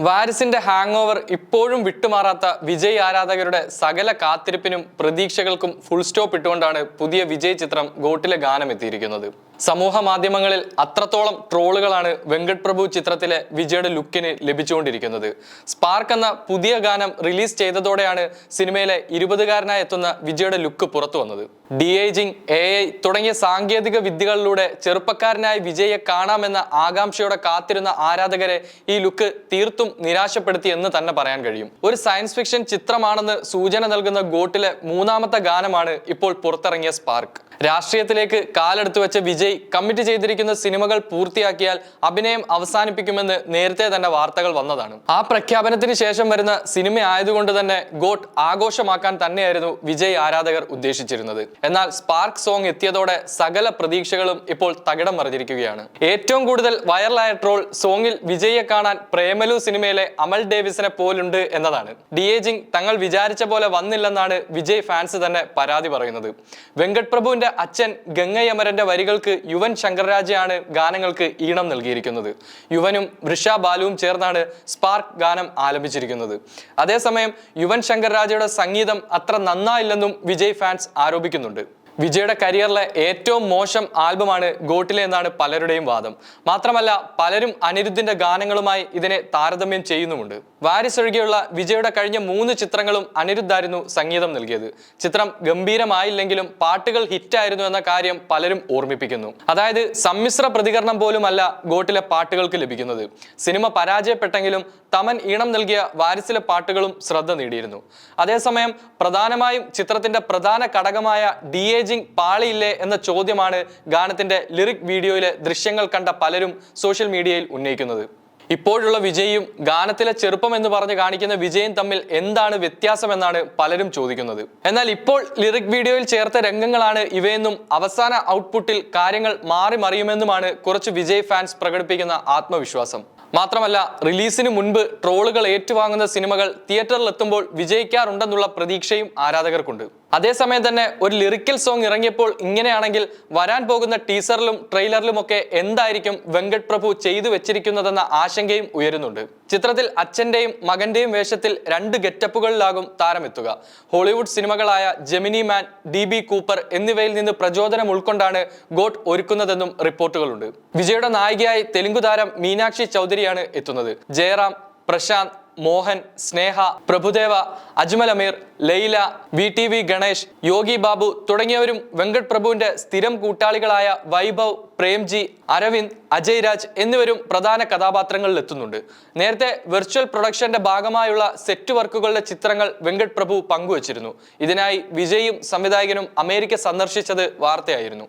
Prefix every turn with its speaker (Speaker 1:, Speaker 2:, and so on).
Speaker 1: വാരിസിന്റെ hang over ഇപ്പോഴും വിട്ടുമാറാത്ത വിജയ് ആരാധകരുടെ സകല കാത്തിരിപ്പിനും പ്രതീക്ഷകൾക്കും ഫുൾ സ്റ്റോപ്പ് ഇട്ടുകൊണ്ടാണ് പുതിയ വിജയ് ചിത്രം ഗോട്ടിലെ ഗാനം എത്തിയിരിക്കുന്നത്. സമൂഹ മാധ്യമങ്ങളിൽ അത്രത്തോളം ട്രോളുകളാണ് വെങ്കട് പ്രഭു ചിത്രത്തിലെ വിജയുടെ ലുക്കിന് ലഭിച്ചുകൊണ്ടിരിക്കുന്നത്. സ്പാർക്ക് എന്ന പുതിയ ഗാനം റിലീസ് ചെയ്തതോടെയാണ് സിനിമയിലെ 20-കാരനായി എത്തുന്ന വിജയുടെ ലുക്ക് പുറത്തു വന്നത്. ഡി-ഏജിംഗ്, AI തുടങ്ങിയ സാങ്കേതിക വിദ്യകളിലൂടെ ചെറുപ്പക്കാരനായി വിജയെ കാണാമെന്ന ആകാംക്ഷയോടെ കാത്തിരുന്ന ആരാധകരെ ഈ ലുക്ക് തീർത്തും നിരാശപ്പെടുത്തി എന്ന് തന്നെ പറയാൻ കഴിയും. ഒരു സയൻസ് ഫിക്ഷൻ ചിത്രമാണെന്ന് സൂചന നൽകുന്ന ഗോട്ടിലെ 3ാമത്തെ ഗാനമാണ് ഇപ്പോൾ പുറത്തിറങ്ങിയ സ്പാർക്ക്. രാഷ്ട്രീയത്തിലേക്ക് കാലെടുത്തു വെച്ച വിജയ് കമ്മിറ്റ് ചെയ്തിരിക്കുന്ന സിനിമകൾ പൂർത്തിയാക്കിയാൽ അഭിനയം അവസാനിപ്പിക്കുമെന്ന് നേരത്തെ തന്നെ വാർത്തകൾ വന്നതാണ്. ആ പ്രഖ്യാപനത്തിന് ശേഷം വരുന്ന സിനിമ ആയതുകൊണ്ട് തന്നെ ഗോട്ട് ആഘോഷമാക്കാൻ തന്നെയായിരുന്നു വിജയ് ആരാധകർ ഉദ്ദേശിച്ചിരുന്നത്. എന്നാൽ സ്പാർക്ക് സോങ് എത്തിയതോടെ സകല പ്രതീക്ഷകളും ഇപ്പോൾ തകിടം മറിഞ്ഞിരിക്കുകയാണ്. ഏറ്റവും കൂടുതൽ വൈറലായ ട്രോൾ സോങ്ങിൽ വിജയെ കാണാൻ പ്രേമലു സിനിമയിലെ അമൽ ഡേവിസിനെ പോലുണ്ട് എന്നതാണ്. ഡി-ഏജിംഗ് തങ്ങൾ വിചാരിച്ച പോലെ വന്നില്ലെന്നാണ് വിജയ് ഫാൻസ് തന്നെ പരാതി പറയുന്നത്. വെങ്കട് പ്രഭുവിന്റെ അച്ഛൻ ഗംഗയമരന്റെ വരികൾക്ക് യുവൻ ശങ്കർ രാജയാണ് ഗാനങ്ങൾക്ക് ഈണം നൽകിയിരിക്കുന്നത്. യുവനും വൃഷ ബാലുവും ചേർന്നാണ് സ്പാർക്ക് ഗാനം ആലപിച്ചിരിക്കുന്നത്. അതേസമയം യുവൻ ശങ്കർ രാജയുടെ സംഗീതം അത്ര നന്നായില്ലെന്നും വിജയ് ഫാൻസ് ആരോപിക്കുന്നുണ്ട്. വിജയുടെ കരിയറിലെ ഏറ്റവും മോശം ആൽബമാണ് ഗോട്ടിലെ എന്നാണ് പലരുടെയും വാദം. മാത്രമല്ല പലരും അനിരുദ്ധിന്റെ ഗാനങ്ങളുമായി ഇതിനെ താരതമ്യം ചെയ്യുന്നുമുണ്ട്. വാരിസ് ഒഴികെയുള്ള വിജയുടെ കഴിഞ്ഞ 3 ചിത്രങ്ങളും അനിരുദ്ധായിരുന്നു സംഗീതം നൽകിയത്. ചിത്രം ഗംഭീരമായില്ലെങ്കിലും പാട്ടുകൾ ഹിറ്റായിരുന്നു എന്ന കാര്യം പലരും ഓർമ്മിപ്പിക്കുന്നു. അതായത് സമ്മിശ്ര പ്രതികരണം പോലുമല്ല ഗോട്ടിലെ പാട്ടുകൾക്ക് ലഭിക്കുന്നത്. സിനിമ പരാജയപ്പെട്ടെങ്കിലും തമൻ ഈണം നൽകിയ വാരിസിലെ പാട്ടുകളും ശ്രദ്ധ നേടിയിരുന്നു. അതേസമയം പ്രധാനമായും ചിത്രത്തിന്റെ പ്രധാന ഘടകമായ ഡി-ഏജിംഗ് പാളിയില്ലേ എന്ന ചോദ്യമാണ് ഗാനത്തിന്റെ ലിറിക് വീഡിയോയിലെ ദൃശ്യങ്ങൾ കണ്ട പലരും സോഷ്യൽ മീഡിയയിൽ ഉന്നയിക്കുന്നത്. ഇപ്പോഴുള്ള വിജയും ഗാനത്തിലെ ചെറുപ്പം എന്ന് പറഞ്ഞ് കാണിക്കുന്ന വിജയും തമ്മിൽ എന്താണ് വ്യത്യാസമെന്നാണ് പലരും ചോദിക്കുന്നത്. എന്നാൽ ഇപ്പോൾ ലിറിക് വീഡിയോയിൽ ചേർത്ത രംഗങ്ങളാണ് ഇവയെന്നും അവസാന ഔട്ട്പുട്ടിൽ കാര്യങ്ങൾ മാറി മറിയുമെന്നുമാണ് കുറച്ച് വിജയ് ഫാൻസ് പ്രകടിപ്പിക്കുന്ന ആത്മവിശ്വാസം. മാത്രമല്ല റിലീസിന് മുൻപ് ട്രോളുകൾ ഏറ്റുവാങ്ങുന്ന സിനിമകൾ തിയേറ്ററിൽ എത്തുമ്പോൾ വിജയിക്കാറുണ്ടെന്നുള്ള പ്രതീക്ഷയും ആരാധകർക്കുണ്ട്. അതേസമയം തന്നെ ഒരു ലിറിക്കൽ സോങ് ഇറങ്ങിയപ്പോൾ ഇങ്ങനെയാണെങ്കിൽ വരാൻ പോകുന്ന ടീസറിലും ട്രെയിലറിലുമൊക്കെ എന്തായിരിക്കും വെങ്കട് പ്രഭു ചെയ്തു വെച്ചിരിക്കുന്നതെന്ന ആശങ്കയും ഉയരുന്നുണ്ട്. ചിത്രത്തിൽ അച്ഛന്റെയും മകന്റെയും വേഷത്തിൽ 2 ഗെറ്റപ്പുകളിലാകും താരമെത്തുക. ഹോളിവുഡ് സിനിമകളായ ജെമിനി മാൻ, DB കൂപ്പർ എന്നിവയിൽ നിന്ന് പ്രചോദനം ഉൾക്കൊണ്ടാണ് ഗോട്ട് ഒരുക്കുന്നതെന്നും റിപ്പോർട്ടുകളുണ്ട്. വിജയുടെ നായികയായി തെലുങ്ക് താരം മീനാക്ഷി ചൗധരിയാണ് എത്തുന്നത്. ജയറാം, പ്രശാന്ത്, മോഹൻ, സ്നേഹ, പ്രഭുദേവ, അജ്മൽ അമീർ, ലൈല, VTV ഗണേഷ്, യോഗി ബാബു തുടങ്ങിയവരും വെങ്കട് പ്രഭുവിന്റെ സ്ഥിരം കൂട്ടാളികളായ വൈഭവ്, പ്രേംജി, അരവിന്ദ്, അജയ് രാജ് എന്നിവരും പ്രധാന കഥാപാത്രങ്ങളിൽ എത്തുന്നുണ്ട്. നേരത്തെ വെർച്വൽ പ്രൊഡക്ഷന്റെ ഭാഗമായുള്ള സെറ്റ് വർക്കുകളുടെ ചിത്രങ്ങൾ വെങ്കട് പ്രഭു പങ്കുവച്ചിരുന്നു. ഇതിനായി വിജയും സംവിധായകനും അമേരിക്ക സന്ദർശിച്ചത് വാർത്തയായിരുന്നു.